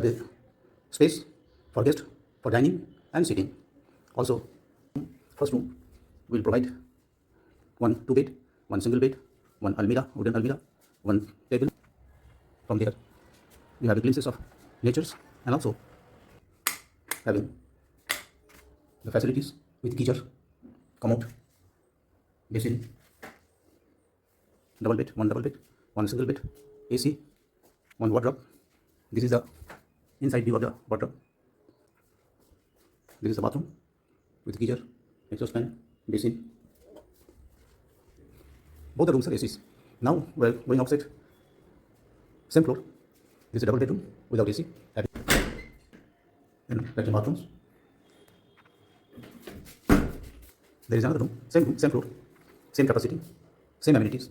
The space for guests for dining and sitting. Also, first room will provide one two bed, one single bed, one almirah, wooden almirah, one table. From there, you have glimpses of natures and also having the facilities with geyser, commode, basin, double bed, one single bed, AC, one wardrobe. This is the inside view of the wardrobe. This is the bathroom with geyser, exhaust fan, basin. Both the rooms are ACs. Now we're going outside. Same floor. This is a double bedroom without AC. Then bedroom bathrooms. There is another room, same floor, same capacity, same amenities.